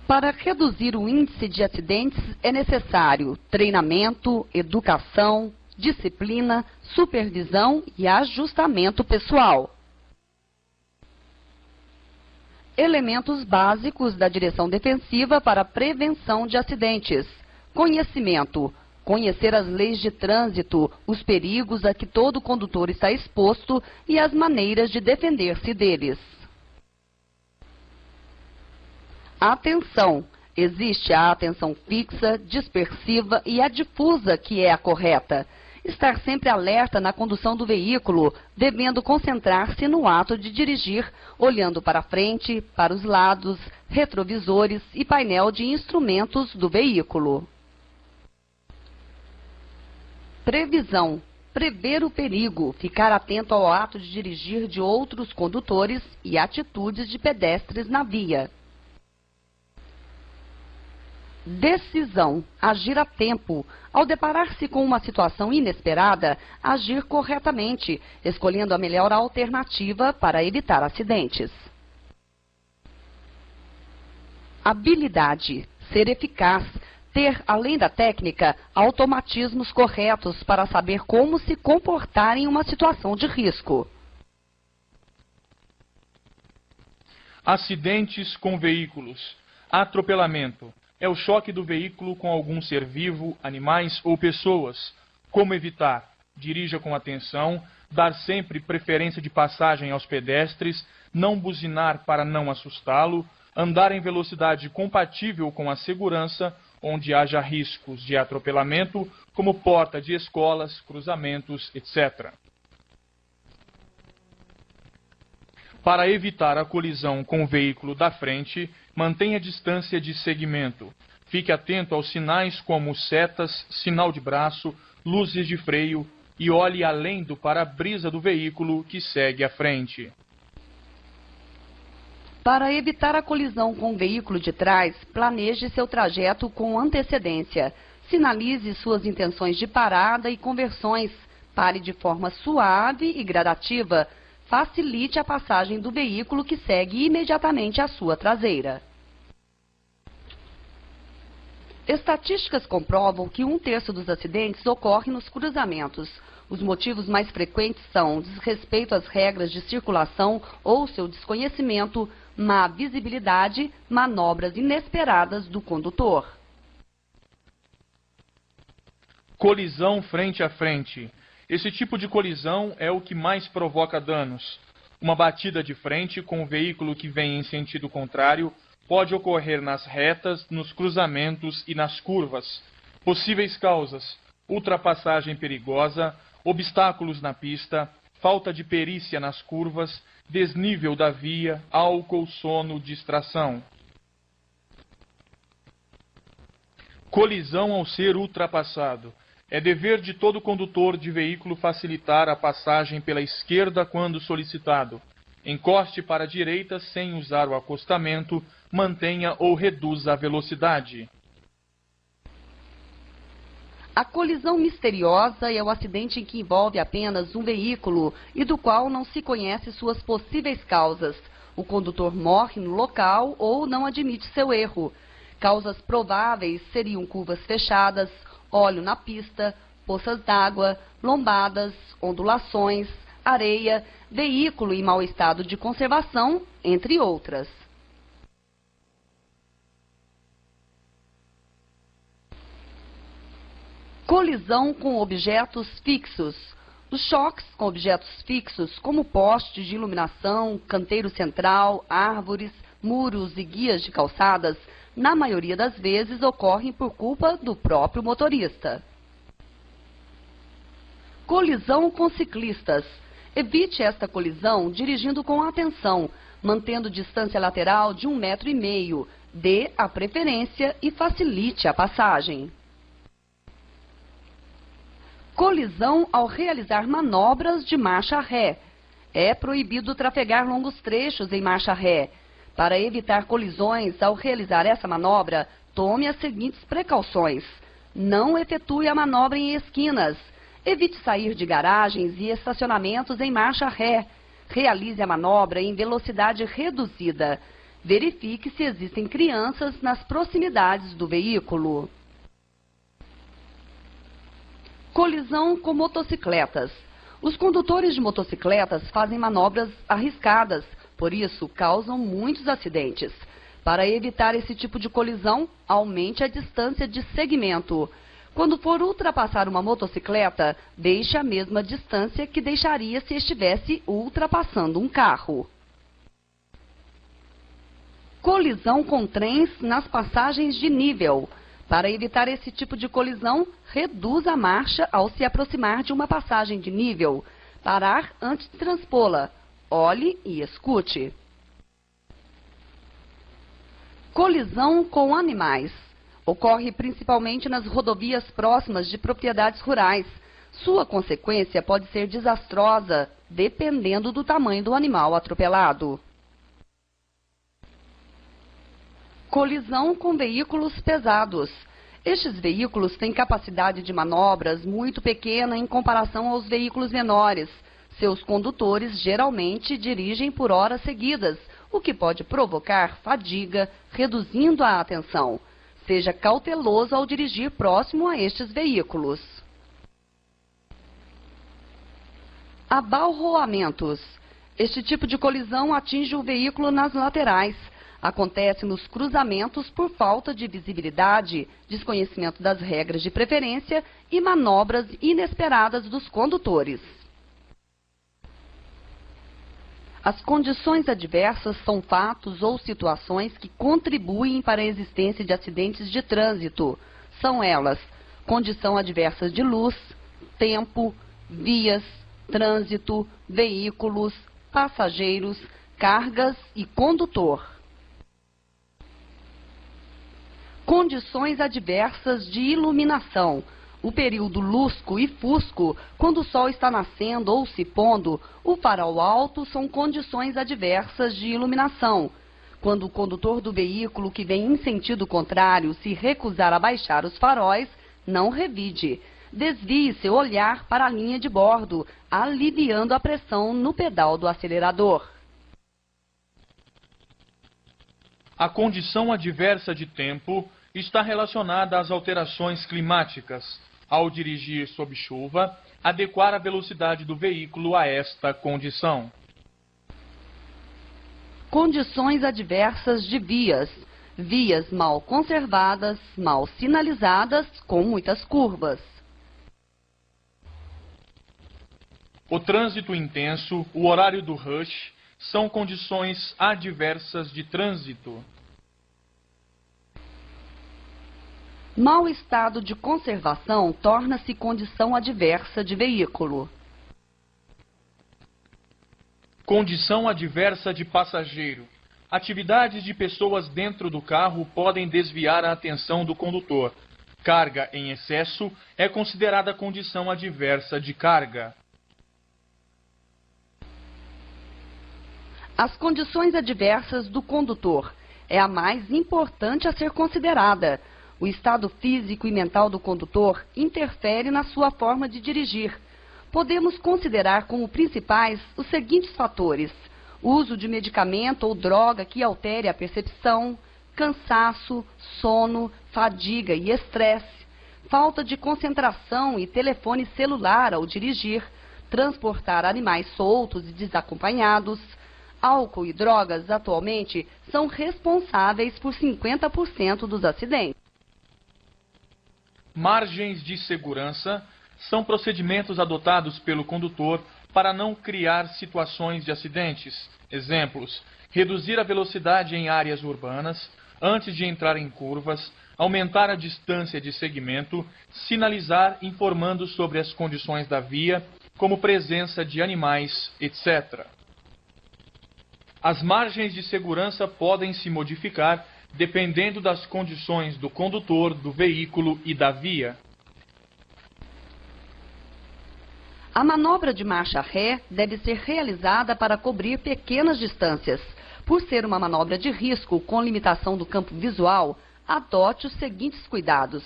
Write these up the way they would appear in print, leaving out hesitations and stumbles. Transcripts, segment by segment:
Para reduzir o índice de acidentes é necessário treinamento, educação, disciplina, supervisão e ajustamento pessoal. Elementos básicos da direção defensiva para a prevenção de acidentes. Conhecimento. Conhecer as leis de trânsito, os perigos a que todo condutor está exposto e as maneiras de defender-se deles. Atenção. Existe a atenção fixa, dispersiva e a difusa, que é a correta. Estar sempre alerta na condução do veículo, devendo concentrar-se no ato de dirigir, olhando para frente, para os lados, retrovisores e painel de instrumentos do veículo. Previsão. Prever o perigo, ficar atento ao ato de dirigir de outros condutores e atitudes de pedestres na via. Decisão. Agir a tempo. Ao deparar-se com uma situação inesperada, agir corretamente, escolhendo a melhor alternativa para evitar acidentes. Habilidade. Ser eficaz. Ter, além da técnica, automatismos corretos para saber como se comportar em uma situação de risco. Acidentes com veículos. Atropelamento. É o choque do veículo com algum ser vivo, animais ou pessoas. Como evitar? Dirija com atenção, dar sempre preferência de passagem aos pedestres, não buzinar para não assustá-lo, andar em velocidade compatível com a segurança, onde haja riscos de atropelamento, como porta de escolas, cruzamentos, etc. Para evitar a colisão com o veículo da frente, mantenha distância de segmento. Fique atento aos sinais como setas, sinal de braço, luzes de freio e olhe além do para-brisa do veículo que segue à frente. Para evitar a colisão com o veículo de trás, planeje seu trajeto com antecedência. Sinalize suas intenções de parada e conversões. Pare de forma suave e gradativa. Facilite a passagem do veículo que segue imediatamente à sua traseira. Estatísticas comprovam que 1/3 dos acidentes ocorre nos cruzamentos. Os motivos mais frequentes são desrespeito às regras de circulação ou seu desconhecimento, má visibilidade, manobras inesperadas do condutor. Colisão frente a frente. Esse tipo de colisão é o que mais provoca danos. Uma batida de frente com o veículo que vem em sentido contrário pode ocorrer nas retas, nos cruzamentos e nas curvas. Possíveis causas: ultrapassagem perigosa, obstáculos na pista, falta de perícia nas curvas, desnível da via, álcool, sono, distração. Colisão ao ser ultrapassado. É dever de todo condutor de veículo facilitar a passagem pela esquerda quando solicitado. Encoste para a direita sem usar o acostamento, mantenha ou reduza a velocidade. A colisão misteriosa é o acidente em que envolve apenas um veículo e do qual não se conhece suas possíveis causas. O condutor morre no local ou não admite seu erro. Causas prováveis seriam curvas fechadas, óleo na pista, poças d'água, lombadas, ondulações, areia, veículo em mau estado de conservação, entre outras. Colisão com objetos fixos. Os choques com objetos fixos, como postes de iluminação, canteiro central, árvores, muros e guias de calçadas, na maioria das vezes ocorrem por culpa do próprio motorista. Colisão com ciclistas. Evite esta colisão dirigindo com atenção, mantendo distância lateral de 1,5 m. Dê a preferência e facilite a passagem. Colisão ao realizar manobras de marcha ré. É proibido trafegar longos trechos em marcha ré. Para evitar colisões ao realizar essa manobra, tome as seguintes precauções. Não efetue a manobra em esquinas. Evite sair de garagens e estacionamentos em marcha ré. Realize a manobra em velocidade reduzida. Verifique se existem crianças nas proximidades do veículo. Colisão com motocicletas. Os condutores de motocicletas fazem manobras arriscadas, por isso causam muitos acidentes. Para evitar esse tipo de colisão, aumente a distância de segmento. Quando for ultrapassar uma motocicleta, deixe a mesma distância que deixaria se estivesse ultrapassando um carro. Colisão com trens nas passagens de nível. Para evitar esse tipo de colisão, reduza a marcha ao se aproximar de uma passagem de nível. Parar antes de transpô-la. Olhe e escute. Colisão com animais. Ocorre principalmente nas rodovias próximas de propriedades rurais. Sua consequência pode ser desastrosa, dependendo do tamanho do animal atropelado. Colisão com veículos pesados. Estes veículos têm capacidade de manobras muito pequena em comparação aos veículos menores. Seus condutores geralmente dirigem por horas seguidas, o que pode provocar fadiga, reduzindo a atenção. Seja cauteloso ao dirigir próximo a estes veículos. Abalroamentos. Este tipo de colisão atinge o veículo nas laterais. Acontece nos cruzamentos por falta de visibilidade, desconhecimento das regras de preferência e manobras inesperadas dos condutores. As condições adversas são fatos ou situações que contribuem para a existência de acidentes de trânsito. São elas: condição adversa de luz, tempo, vias, trânsito, veículos, passageiros, cargas e condutor. Condições adversas de iluminação. O período lusco e fusco, quando o sol está nascendo ou se pondo, o farol alto são condições adversas de iluminação. Quando o condutor do veículo que vem em sentido contrário se recusar a baixar os faróis, não revide. Desvie seu olhar para a linha de bordo, aliviando a pressão no pedal do acelerador. A condição adversa de tempo está relacionada às alterações climáticas. Ao dirigir sob chuva, adequar a velocidade do veículo a esta condição. Condições adversas de vias. Vias mal conservadas, mal sinalizadas, com muitas curvas. O trânsito intenso, o horário do rush, são condições adversas de trânsito. Mau estado de conservação torna-se condição adversa de veículo. Condição adversa de passageiro. Atividades de pessoas dentro do carro podem desviar a atenção do condutor. Carga em excesso é considerada condição adversa de carga. As condições adversas do condutor é a mais importante a ser considerada. O estado físico e mental do condutor interfere na sua forma de dirigir. Podemos considerar como principais os seguintes fatores: uso de medicamento ou droga que altere a percepção, cansaço, sono, fadiga e estresse, falta de concentração e telefone celular ao dirigir, transportar animais soltos e desacompanhados. Álcool e drogas atualmente são responsáveis por 50% dos acidentes. Margens de segurança são procedimentos adotados pelo condutor para não criar situações de acidentes. Exemplos: reduzir a velocidade em áreas urbanas, antes de entrar em curvas, aumentar a distância de segmento, sinalizar informando sobre as condições da via, como presença de animais, etc. As margens de segurança podem se modificar dependendo das condições do condutor, do veículo e da via. A manobra de marcha ré deve ser realizada para cobrir pequenas distâncias. Por ser uma manobra de risco com limitação do campo visual, adote os seguintes cuidados.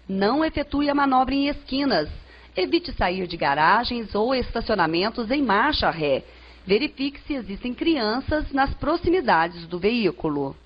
Não efetue a manobra em esquinas. Evite sair de garagens ou estacionamentos em marcha ré. Verifique se existem crianças nas proximidades do veículo.